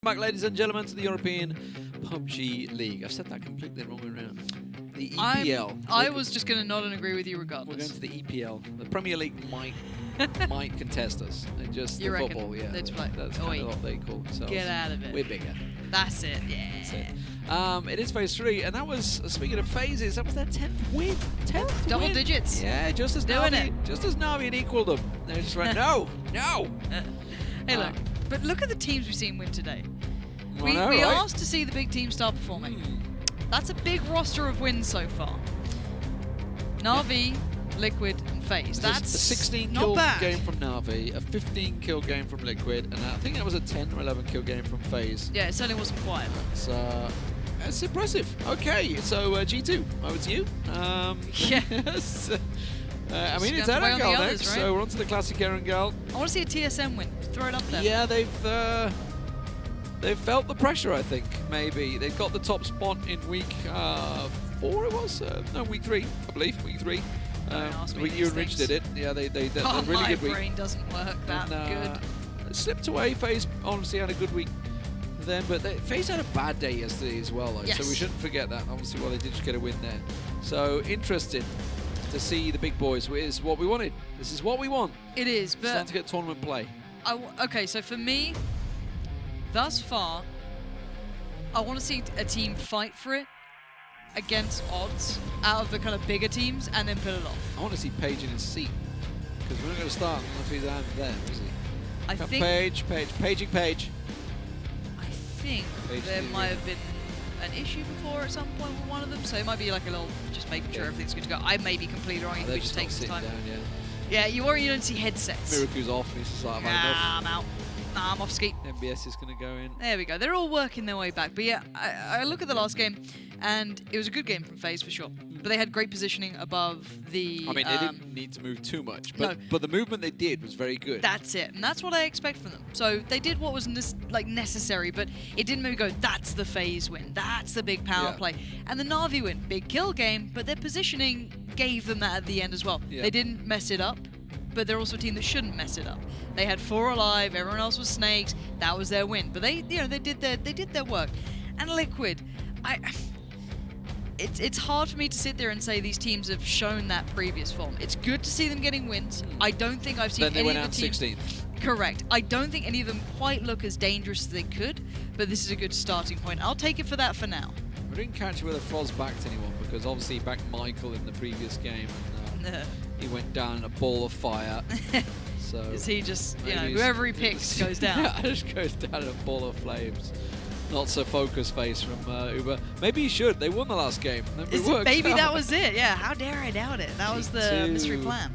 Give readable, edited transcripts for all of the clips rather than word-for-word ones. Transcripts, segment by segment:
Back, ladies and gentlemen, to the European PUBG League. I've said that completely wrong around. The EPL. I was just going to nod and agree with you regardless. We're going to the EPL. The Premier League might contest us. Just you the reckon? football, yeah. That's kind of what they call themselves. Get out of it. We're bigger. That's it, yeah. That's it. It is Phase 3, and that was, speaking of phases, that was their 10th win. 10th Double win. digits. Yeah, just as Navi had equaled them. They just went, no. Hey, look. But look at the teams we've seen win today. We right? asked to see the big teams start performing. That's a big roster of wins so far. Na'Vi, Liquid, and FaZe. That's a 16-kill game from Na'Vi, a 15-kill game from Liquid, and I think that was a 10 or 11-kill game from FaZe. Yeah, it certainly wasn't quiet. That's impressive. Okay, so G2, over to you. Yes. I mean, it's Erangel next, right? so we're on to the classic Erangel. I want to see a TSM win. Throw it up there. Yeah, they've felt the pressure, I think, maybe. They've got the top spot in week 4, it was? No, week 3, I believe, week 3. The week you and Rich did it. Yeah, they really good week. My brain doesn't work that good. Slipped away. FaZe honestly had a good week then, but FaZe had a bad day yesterday as well, though, so we shouldn't forget that. Obviously, well, they did just get a win there. So, interesting to see the big boys. This is what we wanted. This is what we want. It is, but... Starting to get tournament play. Okay, so for me, thus far, I want to see a team fight for it against odds out of the kind of bigger teams and then pull it off. I want to see Paige in his seat, because we're not going to start unless he's out there, is he? I think paging Paige. I think there might have been an issue before at some point with one of them, so it might be like a little, just making sure everything's good to go. I may be completely wrong. We just take some time. Down, yeah, you worry you don't see headsets. Miracu's off, and he's just like, I'm out. Nah, I'm off ski. MBS is going to go in. There we go. They're all working their way back. But yeah, I look at the last game, and it was a good game from FaZe for sure. But they had great positioning above the... I mean, they didn't need to move too much, but the movement they did was very good. That's it, and that's what I expect from them. So they did what was necessary, but it didn't maybe go, that's the FaZe win, that's the big power play. And the Na'Vi win, big kill game, but their positioning gave them that at the end as well. Yeah. They didn't mess it up, but they're also a team that shouldn't mess it up. They had 4 alive, everyone else was snakes, that was their win. But they did their work. And Liquid, it's hard for me to sit there and say these teams have shown that previous form. It's good to see them getting wins. I don't think I've seen any of the teams. 16th. Correct. I don't think any of them quite look as dangerous as they could, but this is a good starting point. I'll take it for that for now. We didn't catch whether Froz backed anyone, because obviously he backed Michael in the previous game, and he went down in a ball of fire. So is he just, whoever he picks goes down? Yeah, just goes down in a ball of flames. Not so focused face from ubah. Maybe he should. They won the last game. Maybe that was it. Yeah, how dare I doubt it? That was the mystery plan.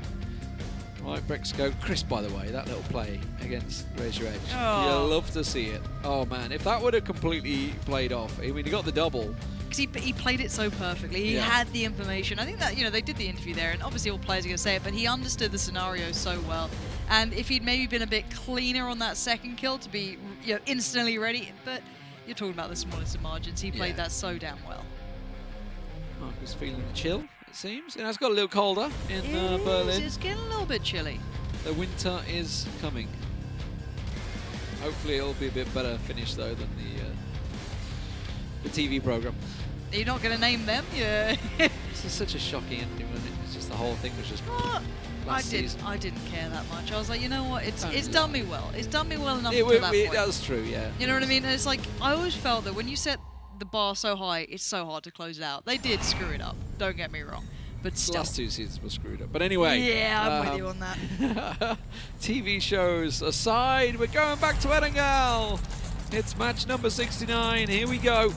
Right, Braexco. Chris, by the way, that little play against Raise Your Edge. Oh. You'll love to see it. Oh, man. If that would have completely played off, I mean, he got the double. Because he played it so perfectly. He had the information. I think that, they did the interview there, and obviously all players are going to say it, but he understood the scenario so well. And if he'd maybe been a bit cleaner on that second kill to be instantly ready, but you're talking about the smallest of margins. He played that so damn well. Marcus feeling the chill, it seems. It's got a little colder in Berlin. It's getting a little bit chilly. The winter is coming. Hopefully it'll be a bit better finish, though, than the TV program. You're not going to name them? Yeah. This is such a shocking ending, wasn't it? It's just the whole thing was just... I didn't care that much. I was like, you know what? It's done me well. It's done me well enough to that point. That's true, yeah. You know what I mean? And it's like, I always felt that when you set the bar so high, it's so hard to close it out. They did screw it up. Don't get me wrong. But still. The last 2 seasons were screwed up. But anyway. Yeah, I'm with you on that. TV shows aside, we're going back to Erangel. It's match number 69. Here we go.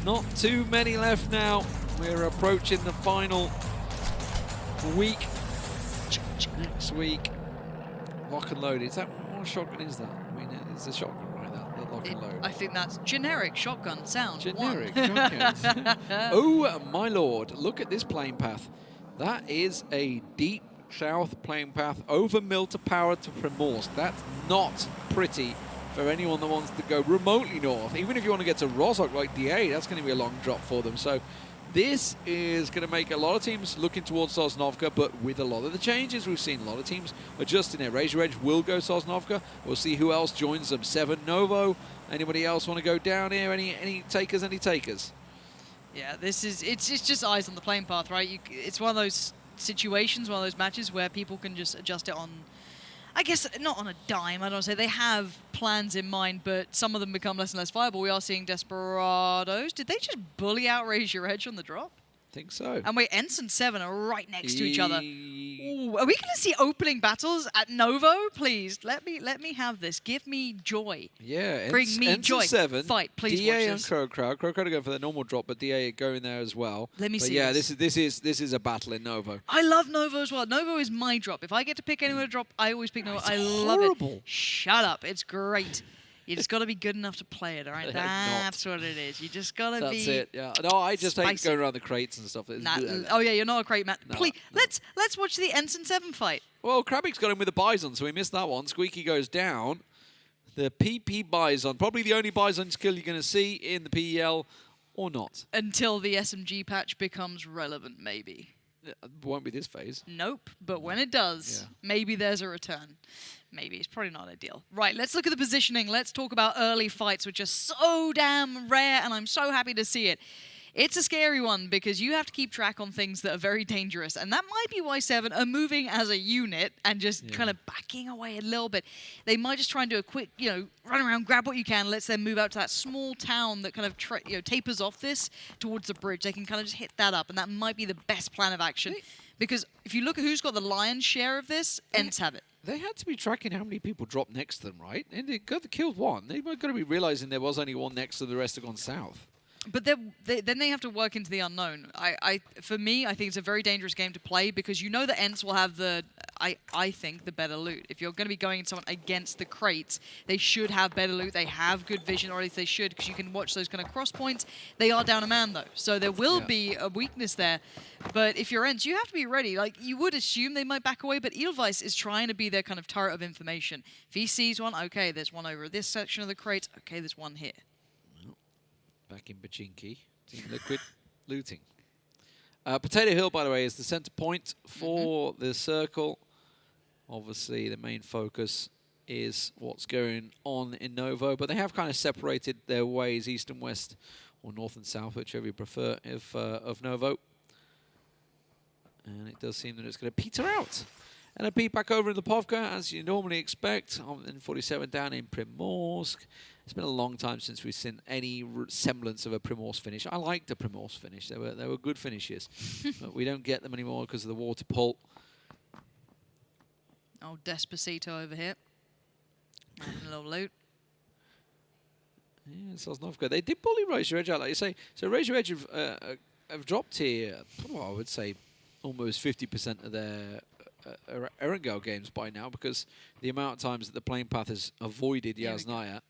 Not too many left now. We're approaching the final week. Next week, lock and load. What shotgun is that? I mean, it's a shotgun, right? That lock and load. I think that's generic shotgun sound. Generic shotguns. Oh my lord! Look at this playing path. That is a deep south playing path over Milta Power to Primorsk. That's not pretty for anyone that wants to go remotely north. Even if you want to get to Rozhok like DA, that's going to be a long drop for them. So this is going to make a lot of teams looking towards Sosnovka, but with a lot of the changes, we've seen a lot of teams adjusting there. Razor Edge will go Sosnovka. We'll see who else joins them. 7 Novo, Anybody else want to go down here? Any takers? Any takers? Yeah, it's just eyes on the playing path, right? It's one of those situations, one of those matches where people can just adjust it on, I guess, not on a dime. I don't say they have plans in mind, but some of them become less and less viable. We are seeing Desperados. Did they just bully out Raise Your Edge on the drop? I think so. And wait, ENCE and 7 are right next to each other. Ooh, are we going to see opening battles at Novo? Please, let me have this. Give me joy. Yeah, bring me joy. 7, Fight, please. DA watch this. and CrowCrowd. CrowCrowd are going for the normal drop, but DA are going there as well. Let me see. Yeah, this is a battle in Novo. I love Novo as well. Novo is my drop. If I get to pick anyone to drop, I always pick Novo. It's I love horrible. it. Shut up. It's great. You just got to be good enough to play it, all right? That's what it is. You just got to be. That's it. Yeah. No, I just hate spicy. going around the crates and stuff. Oh yeah, you're not a crate man. No, Please, no. let's watch the ENCE and 7 fight. Well, Krabik's got him with the Bison, so we missed that one. Squeaky goes down. The PP Bison, probably the only Bison skill you're going to see in the PEL, or not. Until the SMG patch becomes relevant, maybe. It won't be this phase. Nope, but when it does, maybe there's a return. Maybe. It's probably not ideal. Right, let's look at the positioning. Let's talk about early fights, which are so damn rare, and I'm so happy to see it. It's a scary one because you have to keep track on things that are very dangerous, and that might be why 7 are moving as a unit and just kind of backing away a little bit. They might just try and do a quick, run around, grab what you can, let's then move out to that small town that kind of tapers off this towards the bridge. They can kind of just hit that up, and that might be the best plan of action. Because if you look at who's got the lion's share of this, ENCE have it. They had to be tracking how many people dropped next to them, right? And they killed one. They were going to be realizing there was only one next to the rest have gone south. But then they have to work into the unknown. For me, I think it's a very dangerous game to play because you know that ENCE will have I think, the better loot. If you're going to be going someone against the crates, they should have better loot. They have good vision, or at least they should, because you can watch those kind of cross points. They are down a man, though, so there will be a weakness there. But if you're ENCE, you have to be ready. Like, you would assume they might back away, but Edelweiss is trying to be their kind of turret of information. If he sees one, okay, there's one over this section of the crates. Okay, there's one here. Back in Pachinki, Team Liquid looting. Potato Hill, by the way, is the center point for the circle. Obviously, the main focus is what's going on in Novo, but they have kind of separated their ways, east and west, or north and south, whichever you prefer, of Novo. And it does seem that it's going to peter out. And a beat back over in the Povka, as you normally expect, in 47 down in Primorsk. It's been a long time since we've seen any semblance of a Primorsk finish. I liked the Primorsk finish. They were good finishes. But we don't get them anymore because of the water pull. Oh, Despacito over here. And a little loot. Yeah, Sosnovka. They did bully Raise Your Edge out, like you say. So Raise Your Edge have dropped here, I would say, almost 50% of their Erangel games by now, because the amount of times that the playing path has avoided Yasnaya.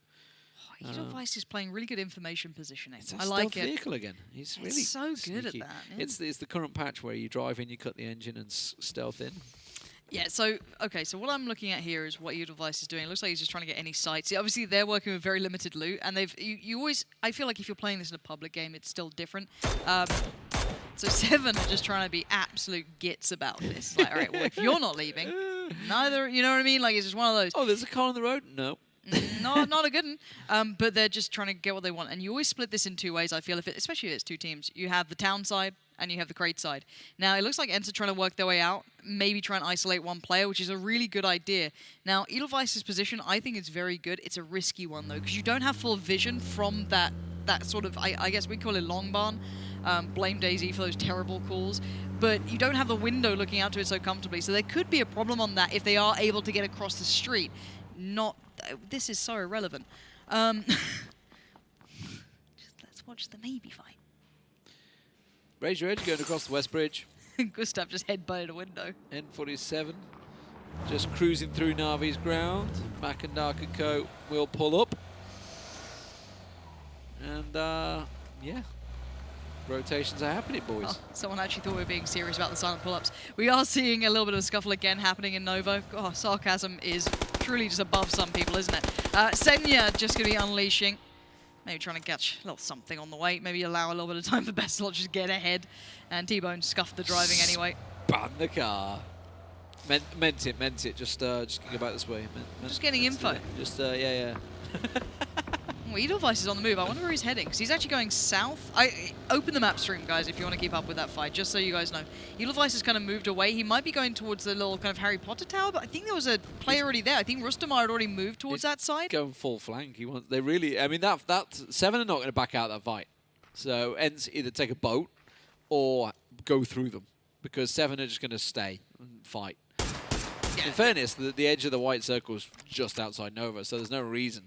Edelweiss is playing really good information positioning. It's a I like it. vehicle again. He's really so sneaky. good at that. Yeah. It's the current patch where you drive in, you cut the engine and stealth in. Yeah, so what I'm looking at here is what Edelweiss is doing. It looks like he's just trying to get any sights. See, obviously, they're working with very limited loot, and you always, I feel like if you're playing this in a public game, it's still different. So 7 are just trying to be absolute gits about this. Like, all right, well, if you're not leaving, neither, you know what I mean? Like, it's just one of those. Oh, there's a car on the road? No. Not a good one. But they're just trying to get what they want. And you always split this in two ways, I feel, especially if it's two teams. You have the town side and you have the crate side. Now, it looks like ENCE are trying to work their way out, maybe try and isolate one player, which is a really good idea. Now, Edelweiss's position, I think, is very good. It's a risky one, though, because you don't have full vision from that sort of, I guess we call it long barn. Blame Daisy for those terrible calls. But you don't have the window looking out to it so comfortably. So there could be a problem on that if they are able to get across the street. This is so irrelevant. Just let's watch the maybe fight. Raise Your Edge going across the West Bridge. Gustav just headbutted a window. N47 just cruising through Navi's ground. Mac and Dark & Co. will pull up. And, yeah. Rotations are happening, boys. Oh, someone actually thought we were being serious about the silent pull-ups. We are seeing a little bit of a scuffle again happening in Novo. Oh, sarcasm is truly just above some people, isn't it? Senya just going to be unleashing. Maybe trying to catch a little something on the way. Maybe allow a little bit of time for Besselot just get ahead. And T-Bone scuffed the driving anyway. Ban the car. Meant it. Just go back this way. Just getting info. Just, yeah. Well, Edelweiss is on the move. I wonder where he's heading, because he's actually going south. Open the map stream, guys, if you want to keep up with that fight, just so you guys know. Edelweiss has kind of moved away. He might be going towards the little kind of Harry Potter tower, but I think there was a player already there. I think Rustanmar had already moved towards that side. Going full flank. They really, I mean, that Seven are not going to back out that fight. So ENCE either take a boat or go through them, because Seven are just going to stay and fight. Yeah. In fairness, the edge of the white circle is just outside Nova, so there's no reason.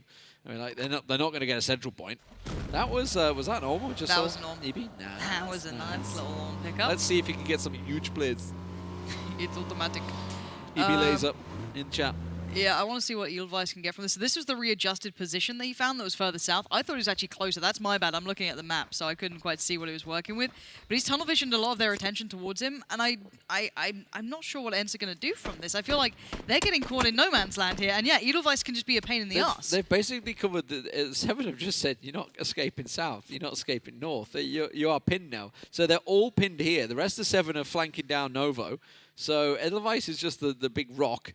I mean, like, they're not going to get a central point. That was that normal? Just that was normal. EB? Nah, that was a nice little long pickup. Let's see if he can get some huge plays. It's automatic. EB lays up in chat. Yeah, I want to see what Edelweiss can get from this. So this was the readjusted position that he found that was further south. I thought he was actually closer. That's my bad. I'm looking at the map, so I couldn't quite see what he was working with. But he's tunnel visioned a lot of their attention towards him, and I'm not sure what ENCE are going to do from this. I feel like they're getting caught in no man's land here, and yeah, Edelweiss can just be a pain in the ass. They've basically covered, Seven have just said, you're not escaping south, you're not escaping north, you are pinned now. So they're all pinned here. The rest of Seven are flanking down Novo. So Edelweiss is just the big rock,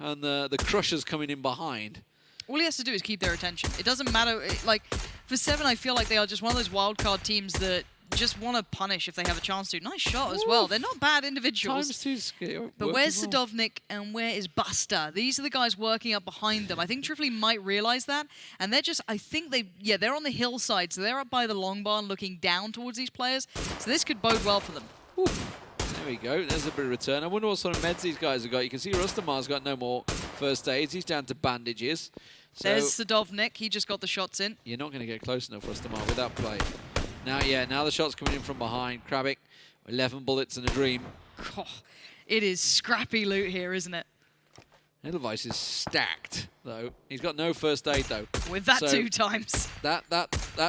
and the Crusher's coming in behind. All he has to do is keep their attention. It doesn't matter. Like, for Seven, I feel like they are just one of those wildcard teams that just want to punish if they have a chance to. Nice shot as well. They're not bad individuals. Times two skill. But where's Sadovnik and where is Buster? These are the guys working up behind them. I think TRYFFELI might realize that. And they're just, I think they're on the hillside. So they're up by the long barn looking down towards these players. So this could bode well for them. Oof. There we go. There's a bit of return. I wonder what sort of meds these guys have got. You can see Rustanmar's got no more first aids. He's down to bandages. So there's Sadovnik. He just got the shots in. You're not going to get close enough, Rustanmar, with that play. Now the shot's coming in from behind. Krabic, 11 bullets and a dream. Oh, it is scrappy loot here, isn't it? Edelweiss is stacked, though. He's got no first aid, though. With that 2 times. That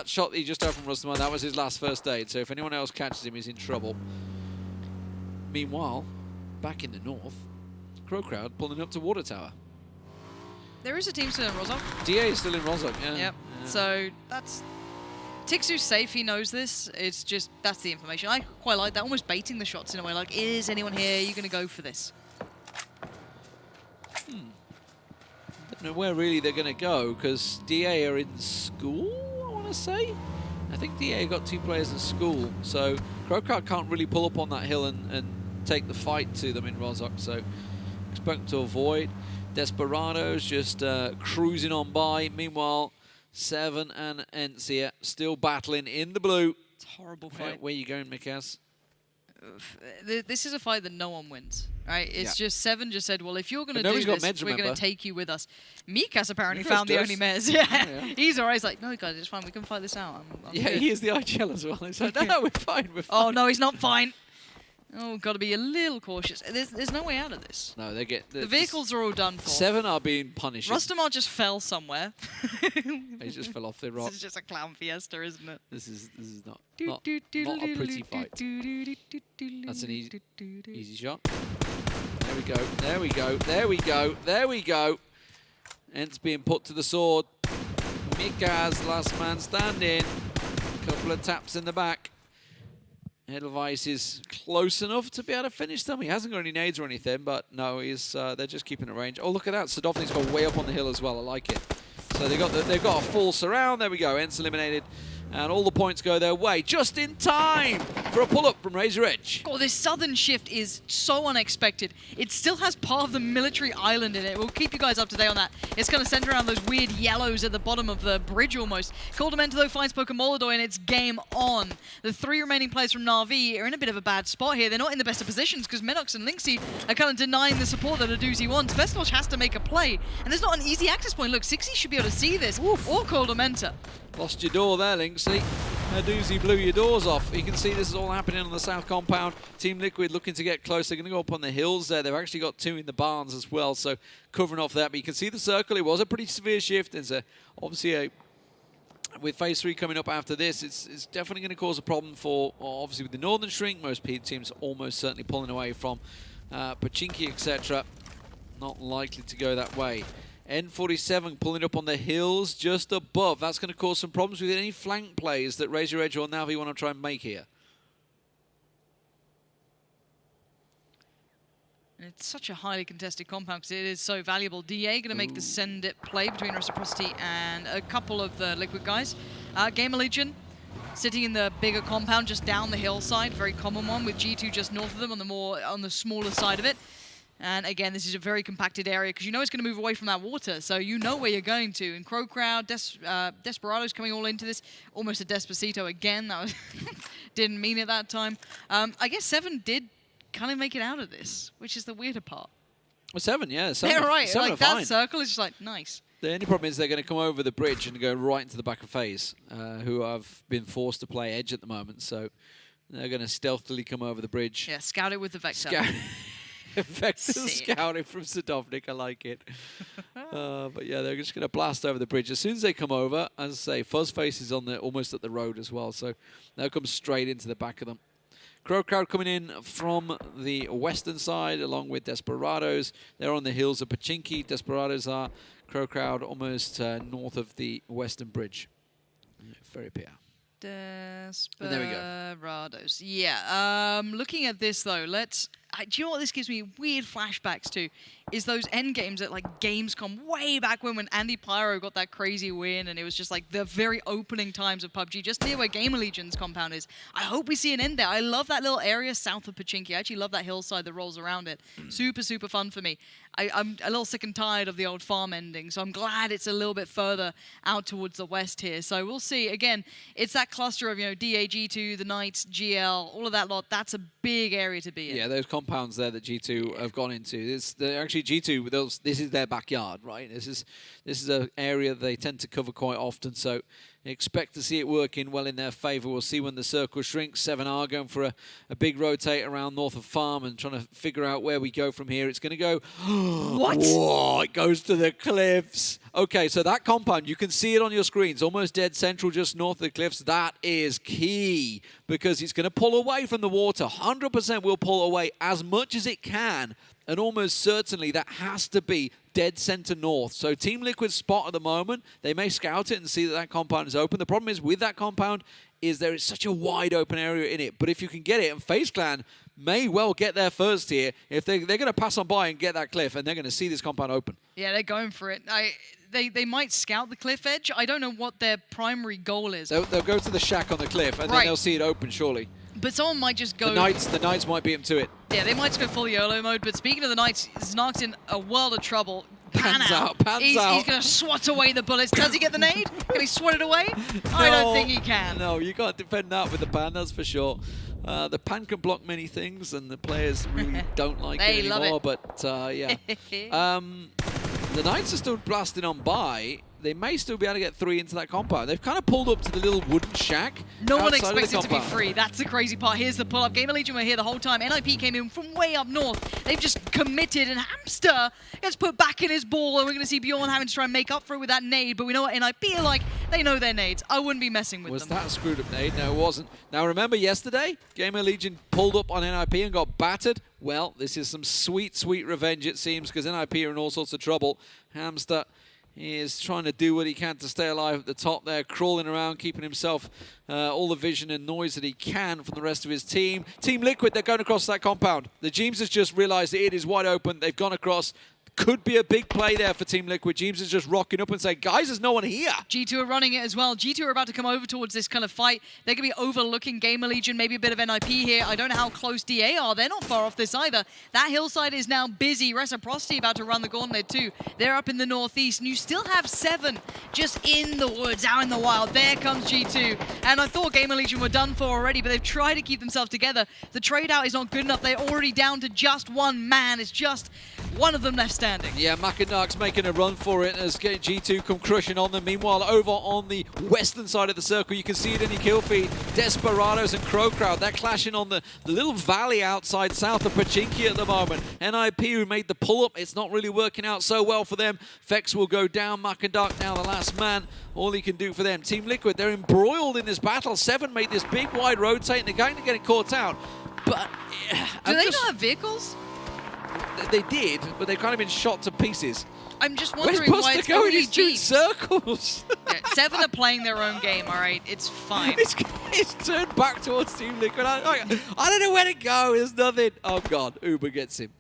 shot that he just had from Rustanmar, that was his last first aid. So if anyone else catches him, he's in trouble. Meanwhile, back in the north, CrowCrowd pulling up to Water Tower. There is a team still in Rozhok. DA is still in Rozhok, yeah. Yep. Yeah. So that's... Tiikzu's safe, he knows this. It's just, that's the information. I quite like that, almost baiting the shots in a way, like, is anyone here? Are you going to go for this? Don't know where really they're going to go, because DA are in school, I want to say. I think DA got 2 players in school, so CrowCrowd can't really pull up on that hill and take the fight to them in Rozhok, so expect to avoid. Desperado's just cruising on by. Meanwhile, Seven and ENCE still battling in the blue. It's a horrible fight. Where are you going, miikaz? This is a fight that no one wins, right? It's just Seven just said, well, if you're going to do this, meds, we're going to take you with us. miikaz apparently found the only meds. Yeah. He's all right. He's like, no, guys, it's fine. We can fight this out. I'm good. He is the IGL as well. He's like, no, we're fine. We're fine. Oh, no, he's not fine. Oh, got to be a little cautious. There's no way out of this. No, they get... The vehicles are all done for. Seven are being punished. Rustanmar just fell somewhere. He just fell off the rock. This is just a clown fiesta, isn't it? This is not a pretty fight. That's an easy shot. There we go. There we go. There we go. There we go. ENCE being put to the sword. miikaz, last man standing. Couple of taps in the back. Edelweiss is close enough to be able to finish them. He hasn't got any nades or anything, but no, they're just keeping a range. Oh, look at that. Sadovnik's got way up on the hill as well. I like it. So they've got a full surround. There we go. ENCE eliminated. And all the points go their way just in time for a pull-up from Razor Edge. Oh, this southern shift is so unexpected. It still has part of the military island in it. We'll keep you guys up to date on that. It's kind of centered around those weird yellows at the bottom of the bridge almost. Coldamenta, though, finds Pokemolidoy, and it's game on. The 3 remaining players from Na'Vi are in a bit of a bad spot here. They're not in the best of positions because Menox and Lynxy are kind of denying the support that Aduzi wants. Vestlodge has to make a play, and there's not an easy access point. Look, Sixy should be able to see this. Oof. Or Coldamenta. Lost your door there, Lynxy. Aduzi blew your doors off. You can see this is all happening on the south compound. Team Liquid looking to get close. They're going to go up on the hills there. They've actually got 2 in the barns as well, so covering off that. But you can see the circle. It was a pretty severe shift. It's obviously with Phase 3 coming up after this, it's definitely going to cause a problem for, obviously, with the Northern Shrink. Most teams almost certainly pulling away from Pochinki, etc. Not likely to go that way. N47 pulling up on the hills just above. That's going to cause some problems with any flank plays that Razor Edge or Na'Vi want to try and make here. And it's such a highly contested compound because it is so valuable. DA going to make the send it play between Reciprocity and a couple of the Liquid guys. GamerLegion sitting in the bigger compound just down the hillside, very common one, with G2 just north of them on the smaller side of it. And again, this is a very compacted area because you know it's going to move away from that water, so you know where you're going to. And CrowCrowd, Desperado's coming all into this. Almost a Despacito again. That was didn't mean it that time. I guess 7 did kind of make it out of this, which is the weirder part. Well, 7, yeah. 7, yeah, right. 7 like are that fine. circle is just like, nice. The only problem is they're going to come over the bridge and go right into the back of FaZe, who have been forced to play edge at the moment. So they're going to stealthily come over the bridge. Yeah, scout it with the Vector. Vector scouting from Sadovnik, I like it. But yeah, they're just going to blast over the bridge. As soon as they come over, as I say, Fuzzface is on almost at the road as well, so they'll come straight into the back of them. CrowCrowd coming in from the western side along with Desperados. They're on the hills of Pachinki. Desperados are. CrowCrowd almost north of the western bridge. Very pure. Desperados. Yeah. Looking at this though, do you know what this gives me weird flashbacks to? Is those end games at like Gamescom way back when Andy Pyro got that crazy win, and it was just like the very opening times of PUBG, just near where GamerLegion's compound is. I hope we see an end there. I love that little area south of Pachinki. I actually love that hillside that rolls around it. Super, super fun for me. I'm a little sick and tired of the old farm ending, so I'm glad it's a little bit further out towards the west here. So we'll see. Again, it's that cluster of, DA, G2, the Knights, GL, all of that lot. That's a big area to be in. Yeah, those compounds there that G2 have gone into. Actually, G2, this is their backyard, right? This is an area they tend to cover quite often, so expect to see it working well in their favour. We'll see when the circle shrinks. 7 are going for a big rotate around north of farm and trying to figure out where we go from here. It's going to go... What? Whoa, it goes to the cliffs. Okay, so that compound, you can see it on your screens, almost dead central, just north of the cliffs. That is key because it's going to pull away from the water. 100% will pull away as much as it can. And almost certainly that has to be dead center north. So Team Liquid's spot at the moment, they may scout it and see that compound is open. The problem is with that compound is there is such a wide open area in it. But if you can get it, and FaZe Clan may well get there first here, if they're going to pass on by and get that cliff, and they're going to see this compound open. Yeah, they're going for it. They might scout the cliff edge. I don't know what their primary goal is. They'll go to the shack on the cliff, and then they'll see it open, surely. But someone might just go... The Knights might beat them to it. Yeah, they might just go full YOLO mode. But speaking of the Knights, Znark's in a world of trouble. Pans out. He's going to swat away the bullets. Does he get the nade? Can he swat it away? No, I don't think he can. No, you can't defend that with the pan, that's for sure. The pan can block many things, and the players really don't like it anymore. But, yeah. The Knights are still blasting on by. They may still be able to get 3 into that compound. They've kind of pulled up to the little wooden shack. No one expects it to be free. That's the crazy part. Here's the pull-up. GamerLegion were here the whole time. NIP came in from way up north. They've just committed, and Hamster gets put back in his ball, and we're going to see Bjorn having to try and make up for it with that nade. But we know what NIP are like. They know their nades. I wouldn't be messing with them. Was that a screwed-up nade? No, it wasn't. Now, remember yesterday? GamerLegion pulled up on NIP and got battered. Well, this is some sweet, sweet revenge, it seems, because NIP are in all sorts of trouble. Hamster is trying to do what he can to stay alive at the top there, crawling around, keeping himself all the vision and noise that he can from the rest of his team. Team Liquid, they're going across that compound. The Jeems has just realized that it is wide open. They've gone across. Could be a big play there for Team Liquid. Jeems is just rocking up and saying, guys, there's no one here. G2 are running it as well. G2 are about to come over towards this kind of fight. They're going to be overlooking GamerLegion, maybe a bit of NIP here. I don't know how close DA are. They're not far off this either. That hillside is now busy. Reciprocity about to run the gauntlet too. They're up in the northeast, and you still have 7 just in the woods, out in the wild. There comes G2. And I thought GamerLegion were done for already, but they've tried to keep themselves together. The trade out is not good enough. They're already down to just 1 man. It's just one of them left standing. Yeah, miikaz's making a run for it as G2 come crushing on them. Meanwhile, over on the western side of the circle, you can see it in your kill feed. Desperados and CrowCrowd, they're clashing on the little valley outside south of Pachinki at the moment. NIP, who made the pull-up, it's not really working out so well for them. Fex will go down. miikaz now the last man. All he can do for them. Team Liquid, they're embroiled in this battle. 7 made this big wide rotate, and they're going to get it caught out. But do they not have vehicles? They did, but they've kind of been shot to pieces. I'm just wondering why it's only Jeeps. Circles. Yeah, 7 are playing their own game, all right? It's fine. It's turned back towards Team Liquid. I don't know where to go. There's nothing. Oh, God. Ubah gets him.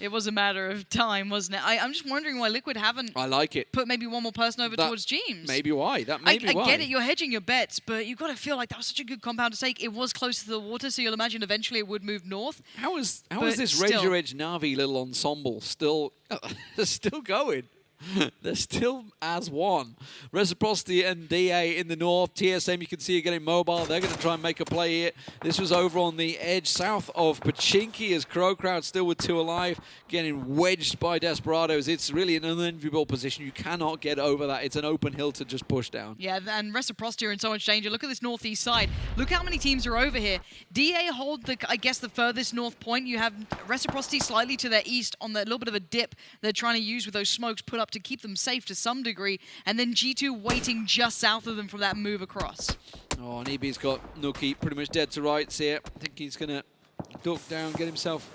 It was a matter of time, wasn't it? I'm just wondering why Liquid haven't I like it. put maybe one more person over towards Jeems. Maybe why. That may be why. I get it, you're hedging your bets, but you've got to feel like that was such a good compound to take. It was close to the water, so you'll imagine eventually it would move north. How is this Razor Edge Na'Vi little ensemble still going? They're still as one. Reciprocity and DA in the north. TSM, you can see, are getting mobile. They're going to try and make a play here. This was over on the edge south of Pachinki as CrowCrowd still with 2 alive, getting wedged by Desperados. It's really an unenviable position. You cannot get over that. It's an open hill to just push down. Yeah, and Reciprocity are in so much danger. Look at this northeast side. Look how many teams are over here. DA hold, I guess, the furthest north point. You have Reciprocity slightly to their east on the little bit of a dip they're trying to use with those smokes put up to keep them safe to some degree, and then G2 waiting just south of them for that move across. Oh, and EB's got NOOKIE pretty much dead to rights here. I think he's going to duck down, get himself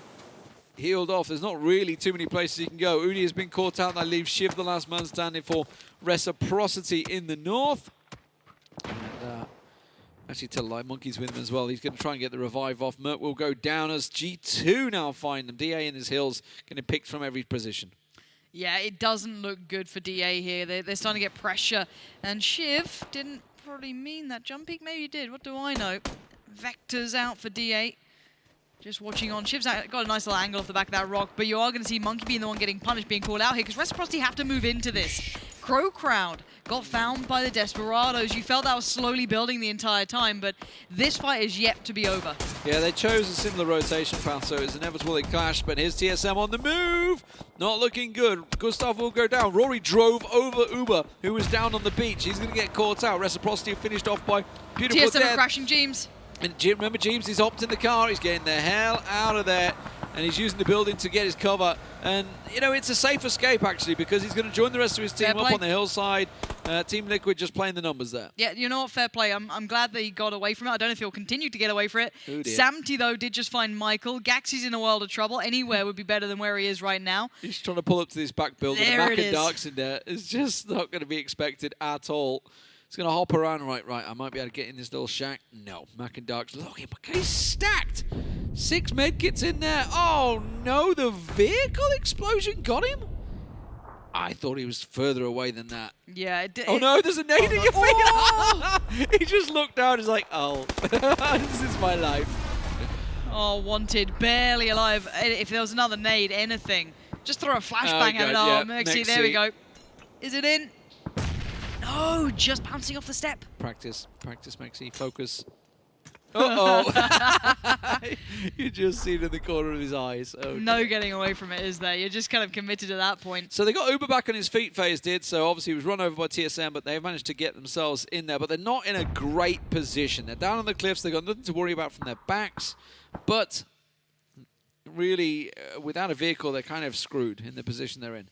healed off. There's not really too many places he can go. Uni has been caught out. That leaves Shiv the last man standing for Reciprocity in the north. And actually, Telelight Monkey's with him as well. He's going to try and get the revive off. Mert will go down as G2 now find them. DA in his hills, getting picked from every position. Yeah, it doesn't look good for DA here. They're starting to get pressure. And Shiv didn't probably mean that jump peek. Maybe he did. What do I know? Vectors out for DA. Just watching on. Shiv's got a nice little angle off the back of that rock. But you are going to see Monkey being the one getting punished, being called out here. Because Reciprocity have to move into this. CrowCrowd got found by the Desperados. You felt that was slowly building the entire time, but this fight is yet to be over. Yeah, they chose a similar rotation path, so it's inevitable they clash, but here's TSM on the move. Not looking good. Gustav will go down. Rory drove over ubah, who was down on the beach. He's going to get caught out. Reciprocity finished off by beautiful TSM crashing Jeems. And remember, Jeems, he's hopped in the car. He's getting the hell out of there. And he's using the building to get his cover. And, you know, it's a safe escape, actually, because he's going to join the rest of his team up on the hillside. Team Liquid just playing the numbers there. Yeah, you know what? Fair play. I'm glad that he got away from it. I don't know if he'll continue to get away from it. Oh, Samty, though, did just find Michael. Gaxy's in a world of trouble. Anywhere would be better than where he is right now. He's trying to pull up to this back building. There Mac and Dark's in there. It's just not going to be expected at all. He's going to hop around. Right, I might be able to get in this little shack. No, Mac and Dark's looking. He's stacked. 6 medkits in there. Oh, no, the vehicle explosion got him? I thought he was further away than that. Yeah. Oh, no, there's a nade in your feet. He just looked down. He's like, oh, this is my life. Oh, wanted. Barely alive. If there was another nade, anything. Just throw a flashbang at it. Oh, mxey, there we go. Is it in? No, just bouncing off the step. Practice, mxey. Focus. Uh-oh. You just see it in the corner of his eyes. Okay. No getting away from it, is there? You're just kind of committed at that point. So they got ubah back on his feet, FaZe did. So obviously he was run over by TSM, but they've managed to get themselves in there. But they're not in a great position. They're down on the cliffs. They've got nothing to worry about from their backs. But really, without a vehicle, they're kind of screwed in the position they're in.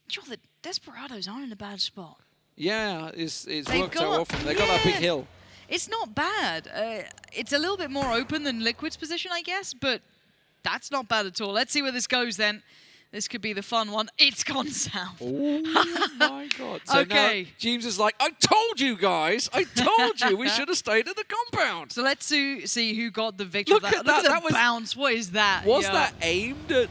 Sure, the Desperados aren't in a bad spot. Yeah, it's worked out well for them. They got that big hill. It's not bad. It's a little bit more open than Liquid's position, I guess, but that's not bad at all. Let's see where this goes then. This could be the fun one. It's gone south. Oh my God. So okay. Now James is like, I told you guys. I told you we should have stayed at the compound. So let's see who got the victory. Look at that. Look at the bounce. What is that? Was that aimed at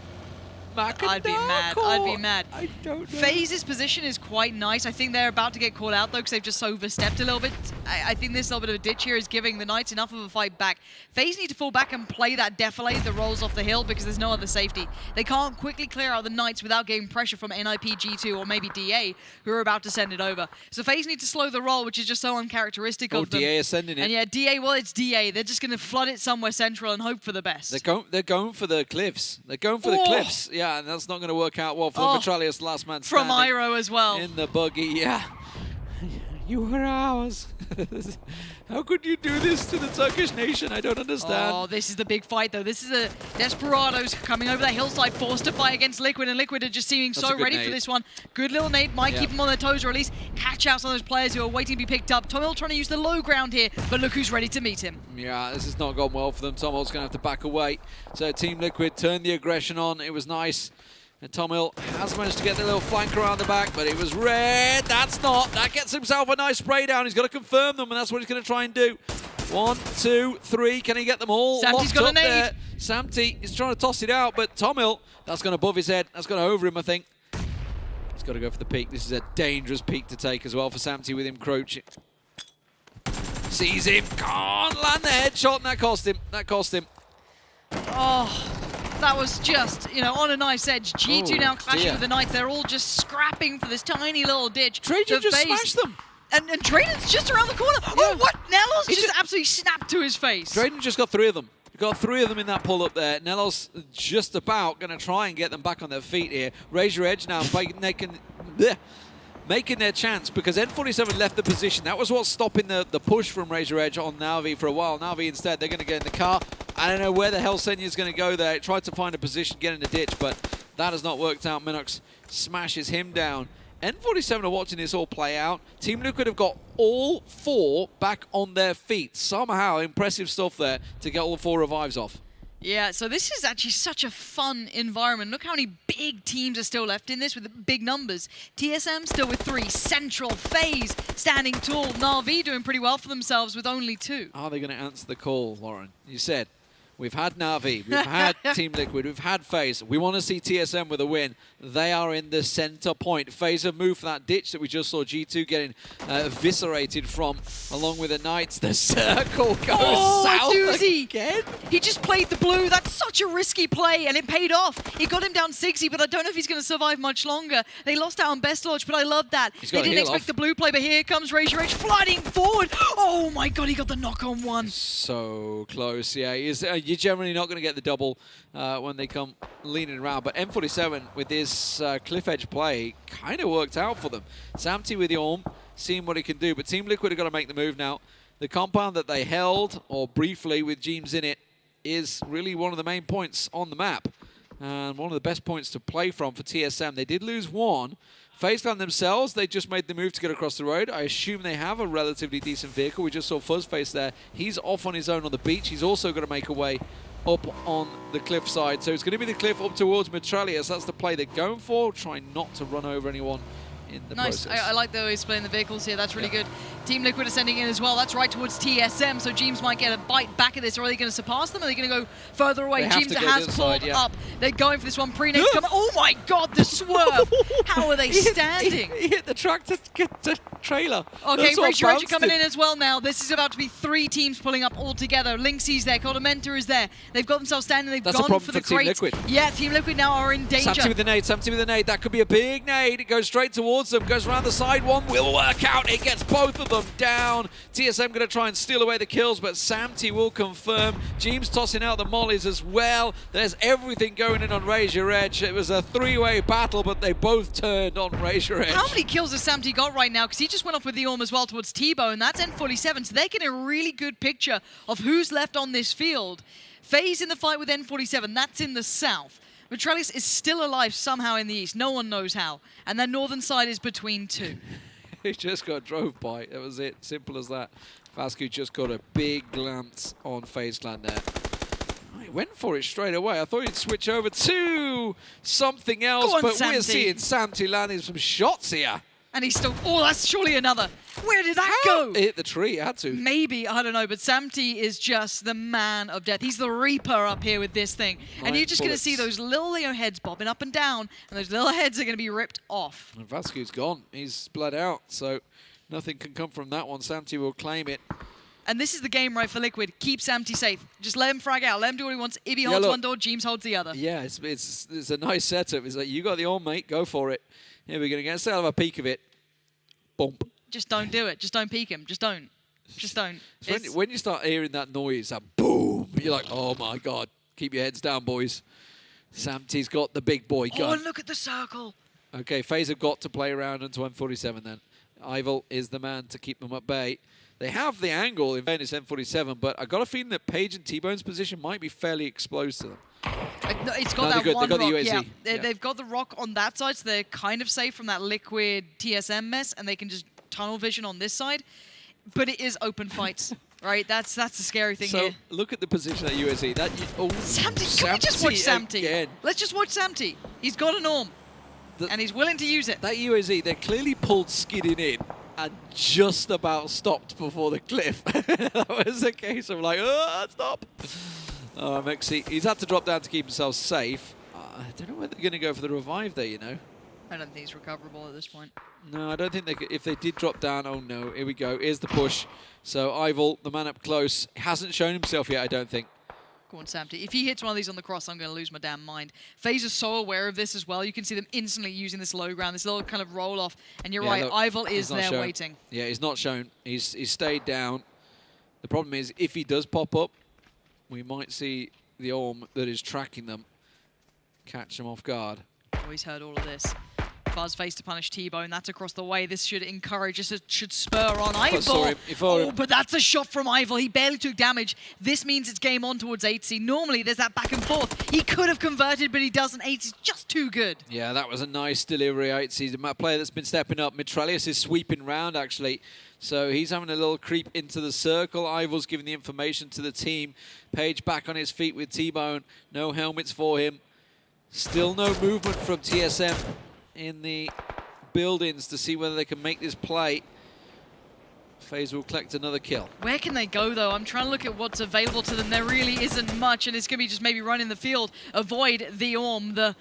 I'd be mad. I'd be mad. I don't know. FaZe's position is quite nice. I think they're about to get called out, though, because they've just overstepped a little bit. I think this little bit of a ditch here is giving the Knights enough of a fight back. FaZe need to fall back and play that defilade that rolls off the hill because there's no other safety. They can't quickly clear out the Knights without getting pressure from NIP, G2, or maybe DA, who are about to send it over. So FaZe need to slow the roll, which is just so uncharacteristic of them. DA is sending it. And yeah, DA, well, it's DA. They're just going to flood it somewhere central and hope for the best. They're going for the cliffs. They're going for the cliffs. Yeah, and that's not going to work out well for Mitraleius, last man standing. From Iroh as well. In the buggy, yeah. You were ours. How could you do this to the Turkish nation? I don't understand. Oh, this is the big fight, though. This is the Desperados coming over that hillside, forced to fight against Liquid, and Liquid are just seeming so ready for this one. Good little nade might keep them on their toes, or at least catch out some of those players who are waiting to be picked up. TomiL trying to use the low ground here, but look who's ready to meet him. Yeah, this has not gone well for them. TomiL's going to have to back away. So Team Liquid turned the aggression on. It was nice. And TomiL has managed to get the little flank around the back, but it was red. That's not. That gets himself a nice spray down. He's got to confirm them, and that's what he's going to try and do. 1, 2, 3. Can he get them all? Samty's got a nade. There. Samty is trying to toss it out, but TomiL, that's gone above his head. That's gone over him, I think. He's got to go for the peak. This is a dangerous peak to take as well for Samty with him crouching. Sees him, can't land the headshot, and that cost him. That cost him. Oh, that was just, you know, on a nice edge. G2 now clashing with the Knights. They're all just scrapping for this tiny little ditch. Trajan just smashed them. And Trajan's just around the corner. Yeah. Oh, what? NELLOZ just absolutely snapped to his face. Trajan just got 3 of them. Got 3 of them in that pull-up there. NELLOZ just about going to try and get them back on their feet here. Raise your edge now, making their chance because N47 left the position. That was what's stopping the push from Raise Your Edge on Na'Vi for a while. Na'Vi instead, they're going to get in the car. I don't know where the hell Senya's going to go there. Tried to find a position, get in the ditch, but that has not worked out. mxey smashes him down. N47 are watching this all play out. Team Liquid have got all 4 back on their feet. Somehow, impressive stuff there to get all 4 revives off. Yeah, so this is actually such a fun environment. Look how many big teams are still left in this with big numbers. TSM still with 3. Central, FaZe standing tall. Na'Vi doing pretty well for themselves with only 2. Are they going to answer the call, Lauren? You said we've had Na'Vi, we've had Team Liquid, we've had FaZe. We want to see TSM with a win. They are in the center point. FaZe have moved for that ditch that we just saw G2 getting eviscerated from, along with the Knights. The circle goes south again. He just played the blue. That's such a risky play, and it paid off. He got him down 60, but I don't know if he's going to survive much longer. They lost out on Best Launch, but I love that. They didn't expect the blue play, but here comes Raise Your Edge flooding forward. Oh my god, he got the knock on 1. So close, yeah. You're generally not going to get the double when they come leaning around, but M47 with this cliff edge play kind of worked out for them. Samty with the Orm, seeing what he can do, but Team Liquid are going to make the move now. The compound that they held, or briefly with Jeems in it, is really one of the main points on the map, and one of the best points to play from for TSM. They did lose 1. FaZe Clan themselves, they just made the move to get across the road. I assume they have a relatively decent vehicle. We just saw Fuzzface there. He's off on his own on the beach. He's also going to make a way up on the cliff side. So it's going to be the cliff up towards Mitraleius. That's the play they're going for, trying not to run over anyone in the process. I like the way he's playing the vehicles here. That's really good. Team Liquid are sending in as well. That's right towards TSM, so Jeems might get a bite back at this. Or are they going to surpass them? Are they going to go further away? Jeems has pulled up. They're going for this one. Pre-nade coming. Oh my god, the swerve! How are they standing? He hit the tractor trailer. Okay, Raise Your Edge coming in as well now. This is about to be 3 teams pulling up all together. Lynxie's there. Coldamenta is there. They've got themselves standing. They've gone for the crate. Team Liquid. Yeah, Team Liquid now are in danger. Samty with the nade. Samty with the nade. That could be a big nade. It goes straight towards them. Goes around the side. One will work out. It gets both of them down. TSM going to try and steal away the kills, but Samty will confirm. Jeems tossing out the mollies as well. There's everything going in on Raise Your Edge. It was a 3-way battle, but they both turned on Raise Your Edge. How many kills has Samty got right now? Because he just went off with the Orm as well towards T-Bow, and that's N47, so they're getting a really good picture of who's left on this field. FaZe in the fight with N47, that's in the south. Mitraleius is still alive somehow in the east. No one knows how. And their northern side is between 2. He just got drove by. That was it. Simple as that. Vascu just got a big glance on FaZe Clan there. He went for it straight away. I thought he'd switch over to something else, on, but Samty. we're seeing Samty landing some shots here. And he's still... Oh, that's surely another. Where did that go? It hit the tree. It had to. Maybe. I don't know. But Samty is just the man of death. He's the Reaper up here with this thing. And you're just going to see those little heads bobbing up and down. And those little heads are going to be ripped off. And Vascu's gone. He's bled out. So nothing can come from that one. Samty will claim it. And this is the game, right, for Liquid. Keep Samty safe. Just let him frag out. Let him do what he wants. If he holds one door, Jeems holds the other. Yeah, it's a nice setup. It's like, you got the Orm, mate. Go for it. Here we're going to get a have a peek of it. Bump. Just don't do it. Just don't peek him. Just don't. Just don't. When you start hearing that noise, that boom, you're like, oh my god. Keep your heads down, boys. Samty's got the big boy gun. Oh, look at the circle. Okay, FaZe have got to play around into M47 then. Ival is the man to keep them at bay. They have the angle in fairness M47, but I got a feeling that Page and T-Bone's position might be fairly exposed to them. It's got that one rock. The yeah. They've got the rock on that side, so they're kind of safe from that Liquid TSM mess, and they can just tunnel vision on this side. But it is open fights, right? That's the scary thing here. So look at the position at USC. Samty, can we just watch Samty? Again. Let's just watch Samty. He's got an Orm, and he's willing to use it. That USC, they're clearly pulled skidding in and just about stopped before the cliff. That was a case of like, oh, stop. mxey, he's had to drop down to keep himself safe. I don't know whether they're going to go for the revive there, you know. I don't think he's recoverable at this point. No, I don't think they could. If they did drop down, oh no, here we go. Here's the push. So Eiffel, the man up close, hasn't shown himself yet, I don't think. Go on, Samty. If he hits one of these on the cross, I'm going to lose my damn mind. FaZe is so aware of this as well. You can see them instantly using this low ground, this little kind of roll off. And you're right, Eiffel is there waiting. Yeah, he's not shown. He's stayed down. The problem is, if he does pop up, we might see the Orm that is tracking them catch them off guard. Oh, he's heard all of this. Fuzzface to punish T-Bone. That's across the way. This should encourage, this should spur on Eiffel. Oh, but that's a shot from Eiffel. He barely took damage. This means it's game on towards Aitzy. Normally, there's that back and forth. He could have converted, but he doesn't. Aitzy's just too good. Yeah, that was a nice delivery. Aitzy's a player that's been stepping up. Mitraleius is sweeping round, actually. So he's having a little creep into the circle. Eiffels giving the information to the team. Page back on his feet with T-Bone. No helmets for him. Still no movement from TSM in the buildings to see whether they can make this play. FaZe will collect another kill. Where can they go, though? I'm trying to look at what's available to them. There really isn't much, and it's going to be just maybe run in the field, avoid the Orm. The